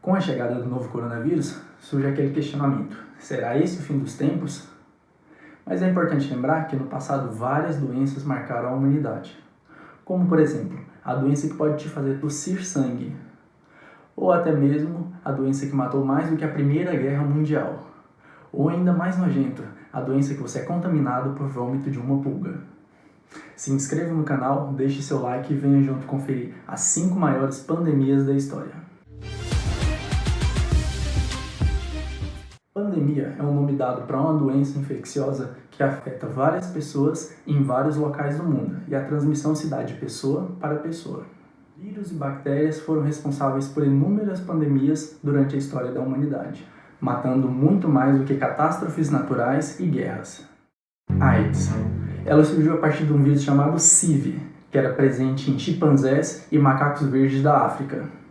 Com a chegada do novo coronavírus, surge aquele questionamento: será esse o fim dos tempos? Mas é importante lembrar que no passado várias doenças marcaram a humanidade, como por exemplo, a doença que pode te fazer tossir sangue, ou até mesmo a doença que matou mais do que a Primeira Guerra Mundial, ou ainda mais nojenta, a doença que você é contaminado por vômito de uma pulga. Se inscreva no canal, deixe seu like e venha junto conferir as 5 maiores pandemias da história. Pandemia é um nome dado para uma doença infecciosa que afeta várias pessoas em vários locais do mundo e a transmissão se dá de pessoa para pessoa. Vírus e bactérias foram responsáveis por inúmeras pandemias durante a história da humanidade, matando muito mais do que catástrofes naturais e guerras. A AIDS. Ela surgiu a partir de um vírus chamado CIV, que era presente em chimpanzés e macacos verdes da África.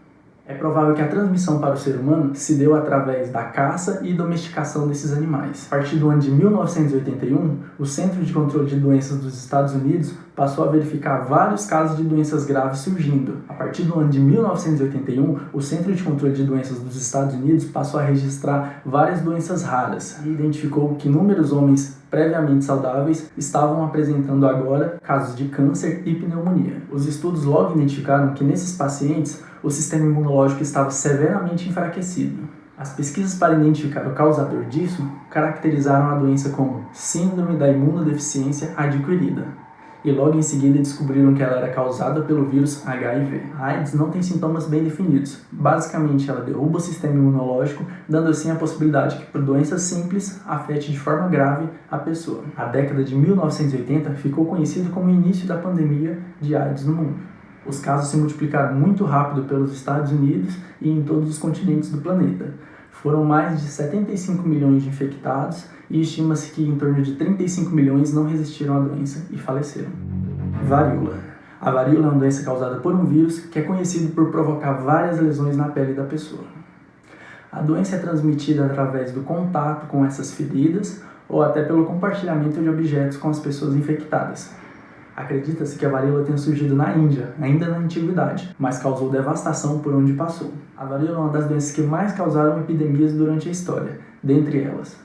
É provável que a transmissão para o ser humano se deu através da caça e domesticação desses animais. A partir do ano de 1981, o Centro de Controle de Doenças dos Estados Unidos passou a verificar vários casos de doenças graves surgindo. A partir do ano de 1981, o Centro de Controle de Doenças dos Estados Unidos passou a registrar várias doenças raras e identificou que inúmeros homens previamente saudáveis estavam apresentando agora casos de câncer e pneumonia. Os estudos logo identificaram que nesses pacientes o sistema imunológico estava severamente enfraquecido. As pesquisas para identificar o causador disso caracterizaram a doença como Síndrome da Imunodeficiência Adquirida, e logo em seguida descobriram que ela era causada pelo vírus HIV. A AIDS não tem sintomas bem definidos. Basicamente, ela derruba o sistema imunológico, dando assim a possibilidade que, por doenças simples, afete de forma grave a pessoa. A década de 1980 ficou conhecida como o início da pandemia de AIDS no mundo. Os casos se multiplicaram muito rápido pelos Estados Unidos e em todos os continentes do planeta. Foram mais de 75 milhões de infectados e estima-se que em torno de 35 milhões não resistiram à doença e faleceram. Varíola. A varíola é uma doença causada por um vírus que é conhecido por provocar várias lesões na pele da pessoa. A doença é transmitida através do contato com essas feridas ou até pelo compartilhamento de objetos com as pessoas infectadas. Acredita-se que a varíola tenha surgido na Índia, ainda na antiguidade, mas causou devastação por onde passou. A varíola é uma das doenças que mais causaram epidemias durante a história, dentre elas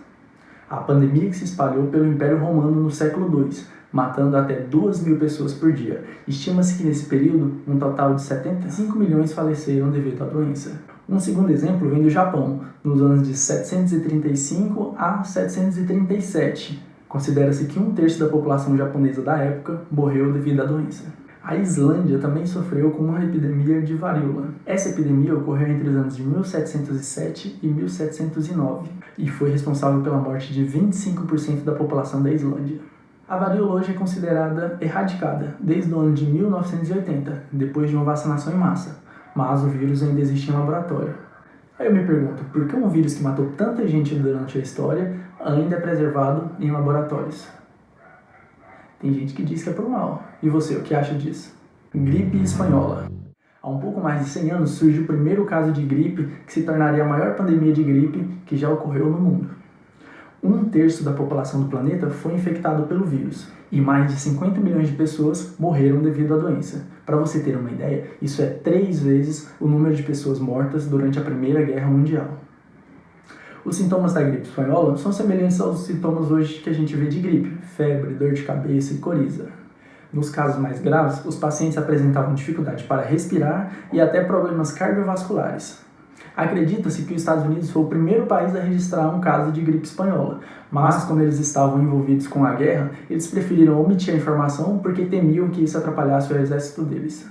a pandemia que se espalhou pelo Império Romano no século II, matando até 2.000 pessoas por dia. Estima-se que nesse período, um total de 75 milhões faleceram devido à doença. Um segundo exemplo vem do Japão, nos anos de 735 a 737. Considera-se que 1/3 da população japonesa da época morreu devido à doença. A Islândia também sofreu com uma epidemia de varíola. Essa epidemia ocorreu entre os anos de 1707 e 1709 e foi responsável pela morte de 25% da população da Islândia. A varíola hoje é considerada erradicada desde o ano de 1980, depois de uma vacinação em massa, mas o vírus ainda existe em laboratório. Aí eu me pergunto, por que um vírus que matou tanta gente durante a história ainda é preservado em laboratórios? Tem gente que diz que é por mal. E você, o que acha disso? Gripe espanhola. Há um pouco mais de 100 anos surgiu o primeiro caso de gripe que se tornaria a maior pandemia de gripe que já ocorreu no mundo. 1/3 da população do planeta foi infectado pelo vírus e mais de 50 milhões de pessoas morreram devido à doença. Para você ter uma ideia, isso é 3 vezes o número de pessoas mortas durante a Primeira Guerra Mundial. Os sintomas da gripe espanhola são semelhantes aos sintomas hoje que a gente vê de gripe: febre, dor de cabeça e coriza. Nos casos mais graves, os pacientes apresentavam dificuldade para respirar e até problemas cardiovasculares. Acredita-se que os Estados Unidos foi o primeiro país a registrar um caso de gripe espanhola, mas como eles estavam envolvidos com a guerra, eles preferiram omitir a informação porque temiam que isso atrapalhasse o exército deles.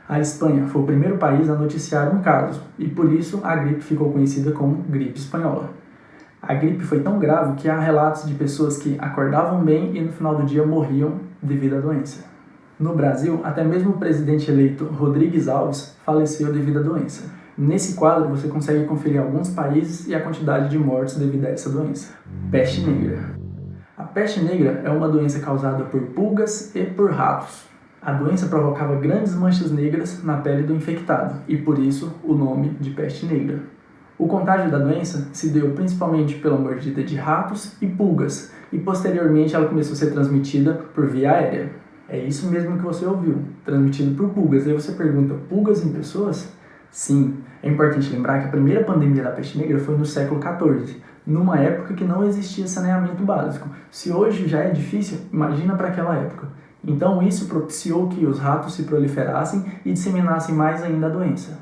A Espanha foi o primeiro país a noticiar um caso, e por isso a gripe ficou conhecida como gripe espanhola. A gripe foi tão grave que há relatos de pessoas que acordavam bem e no final do dia morriam devido à doença. No Brasil, até mesmo o presidente eleito Rodrigues Alves faleceu devido à doença. Nesse quadro você consegue conferir alguns países e a quantidade de mortes devido a essa doença. Peste negra. A peste negra é uma doença causada por pulgas e por ratos. A doença provocava grandes manchas negras na pele do infectado, e por isso o nome de peste negra. O contágio da doença se deu principalmente pela mordida de ratos e pulgas, e posteriormente ela começou a ser transmitida por via aérea. É isso mesmo que você ouviu, transmitido por pulgas. Aí você pergunta, pulgas em pessoas? Sim, é importante lembrar que a primeira pandemia da peste negra foi no século XIV, numa época que não existia saneamento básico. Se hoje já é difícil, imagina para aquela época. Então isso propiciou que os ratos se proliferassem e disseminassem mais ainda a doença.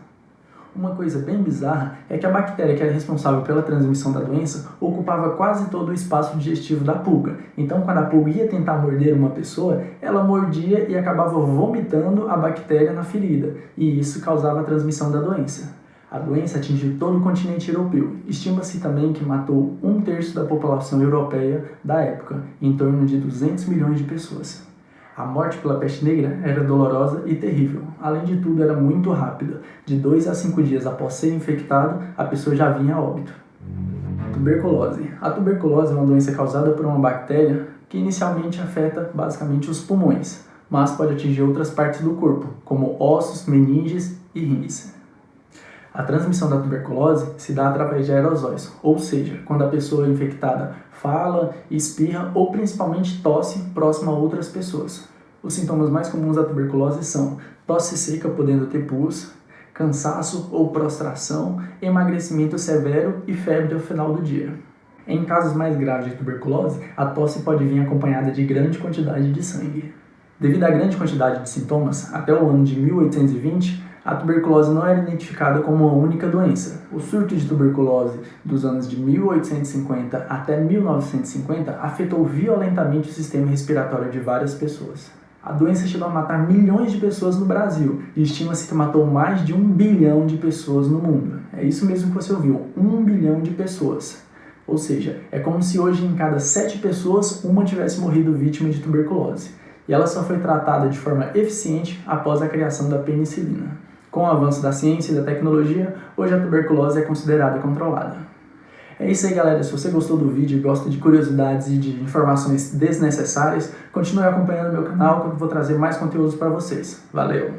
Uma coisa bem bizarra é que a bactéria que era responsável pela transmissão da doença ocupava quase todo o espaço digestivo da pulga. Então, quando a pulga ia tentar morder uma pessoa, ela mordia e acabava vomitando a bactéria na ferida, e isso causava a transmissão da doença. A doença atingiu todo o continente europeu. Estima-se também que matou 1/3 da população europeia da época, em torno de 200 milhões de pessoas. A morte pela peste negra era dolorosa e terrível. Além de tudo, era muito rápida. De 2 a 5 dias após ser infectado, a pessoa já vinha a óbito. Tuberculose. A tuberculose é uma doença causada por uma bactéria que inicialmente afeta basicamente os pulmões, mas pode atingir outras partes do corpo, como ossos, meninges e rins. A transmissão da tuberculose se dá através de aerosóis, ou seja, quando a pessoa infectada fala, espirra ou principalmente tosse próxima a outras pessoas. Os sintomas mais comuns da tuberculose são tosse seca podendo ter pus, cansaço ou prostração, emagrecimento severo e febre ao final do dia. Em casos mais graves de tuberculose, a tosse pode vir acompanhada de grande quantidade de sangue. Devido à grande quantidade de sintomas, até o ano de 1820, a tuberculose não era identificada como uma única doença. O surto de tuberculose dos anos de 1850 até 1950 afetou violentamente o sistema respiratório de várias pessoas. A doença chegou a matar milhões de pessoas no Brasil e estima-se que matou mais de 1 bilhão de pessoas no mundo. É isso mesmo que você ouviu, 1 bilhão de pessoas. Ou seja, é como se hoje em cada 7 pessoas, uma tivesse morrido vítima de tuberculose. E ela só foi tratada de forma eficiente após a criação da penicilina. Com o avanço da ciência e da tecnologia, hoje a tuberculose é considerada controlada. É isso aí, galera. Se você gostou do vídeo e gosta de curiosidades e de informações desnecessárias, continue acompanhando meu canal que eu vou trazer mais conteúdos para vocês. Valeu!